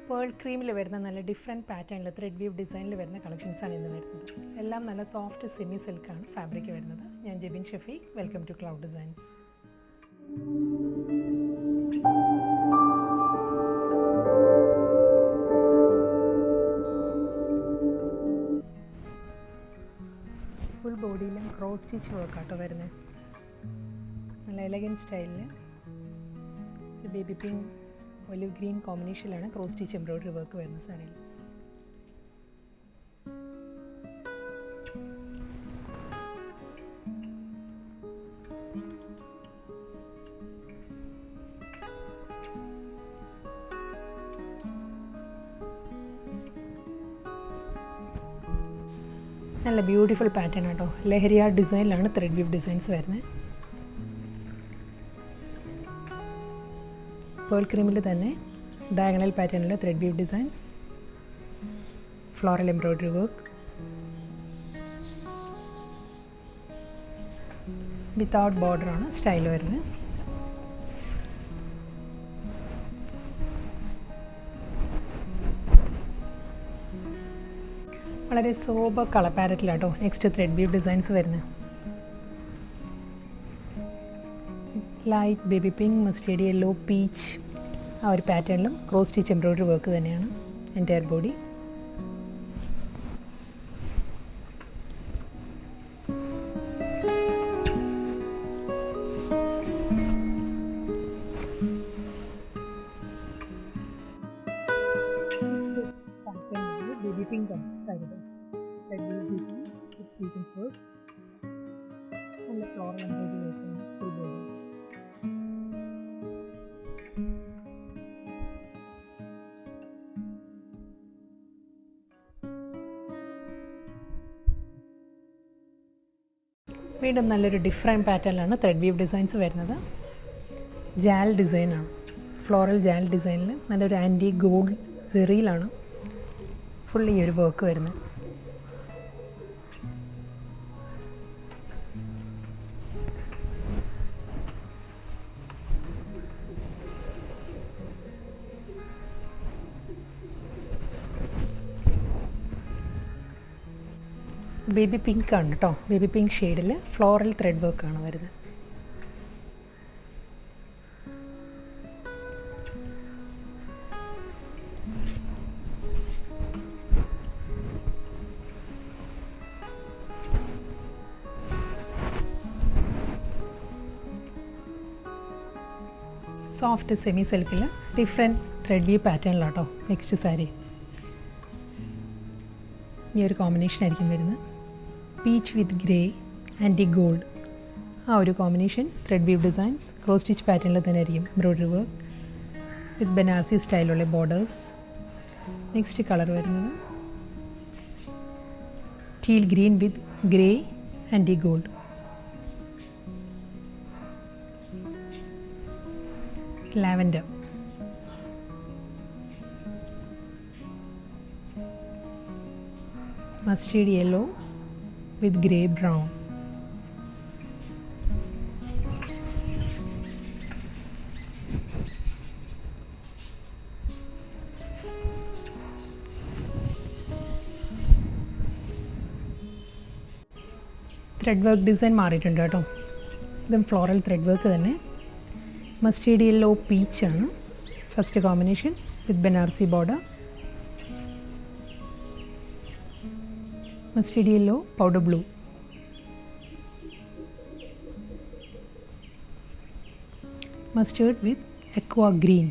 Pearl ക്രീമിൽ വരുന്ന നല്ല different പാറ്റേണിൽ ത്രെഡ് വീവ് ഡിസൈനിൽ വരുന്ന കളക്ഷൻസാണ് ഇന്ന് വരുന്നത്. എല്ലാം നല്ല സോഫ്റ്റ് സെമി സിൽക്കാണ് ഫാബ്രിക് വരുന്നത്. ഞാൻ Jebin Shafeeq, welcome to Cloud Designs. Full ബോഡിയിലും ക്രോസ് സ്റ്റിച്ച് വർക്കാട്ടോ വരുന്നത്. നല്ല എലഗൻറ്റ് സ്റ്റൈലിൽ ഒരു ബേബി പിങ്ക് ഒലിവ് ഗ്രീൻ കോമ്പിനേഷനിലാണ് ക്രോസ് സ്റ്റിച്ച് എംബ്രോയ്ഡറി വർക്ക് വരുന്ന സാരിയിൽ. നല്ല ബ്യൂട്ടിഫുൾ പാറ്റേൺ ആട്ടോ. ലഹരിയ ഡിസൈനിലാണ് ത്രെഡ് വീവ് ഡിസൈൻസ് വരുന്നത്. പേൾ ക്രീമിൽ തന്നെ ഡയഗണൽ പാറ്റേണിലുള്ള thread weave designs, floral embroidery work, without ബോർഡറാണ് സ്റ്റൈൽ വരുന്നത്. വളരെ സോബർ കളർ പാരറ്റിലാട്ടോ നെക്സ്റ്റ് ത്രെഡ് വീവ് ഡിസൈൻസ് വരുന്നത്. Light baby pink, mustard yellow, peach ആ ഒരു പാറ്റേണിലും ക്രോസ് സ്റ്റിച്ച് എംബ്രോയ്ഡറി വർക്ക് തന്നെയാണ് എൻ്റയർ ബോഡി. ബേബി പിങ്ക് ആണ് കാര്യത്. നല്ല ഫ്ലോറൽ എംബ്രോയ്ഡറി വർക്കാണ് ഫുൾ ബോഡി. വീണ്ടും നല്ലൊരു ഡിഫറെൻറ്റ് പാറ്റേണിലാണ് ത്രെഡ് വീവ് ഡിസൈൻസ് വരുന്നത്. ജാൽ ഡിസൈനാണ്, ഫ്ലോറൽ ജാൽ ഡിസൈനിൽ നല്ലൊരു ആൻറ്റി ഗോൾഡ് സെറിയിലാണ് ഫുൾ ഈ ഒരു വർക്ക് വരുന്നത്. ബേബി പിങ്ക് ആണ് കേട്ടോ. ബേബി പിങ്ക് ഷെയ്ഡിൽ ഫ്ലോറൽ ത്രെഡ് വർക്കാണ് വരുന്നത്. സോഫ്റ്റ് സെമി സിൽക്കിൽ ഡിഫറെൻറ്റ് ത്രെഡ് വ്യൂ പാറ്റേണിലാട്ടോ നെക്സ്റ്റ് സാരി. ഈ ഒരു കോമ്പിനേഷൻ ആയിരിക്കും വരുന്നത്. Peach with grey, antique gold ആ ഒരു combination thread weave designs cross stitch പാറ്റേണിൽ തന്നെ ആയിരിക്കും എംബ്രോയ്ഡറി വർക്ക് വിത്ത് ബനാറസി സ്റ്റൈലുള്ള ബോർഡേഴ്സ്. നെക്സ്റ്റ് കളർ വരുന്നത് teal green with grey, antique gold. Lavender, mustard yellow with grey brown. Thread work design മാറിയിട്ടുണ്ട് കേട്ടോ. ഇതും ഫ്ലോറൽ ത്രെഡ് വർക്ക് തന്നെ. മസ്റ്റേർഡ് യെല്ലോ പീച്ചാണ് first combination with Banarasi border. Mustard yellow, powder blue, mustard with aqua green.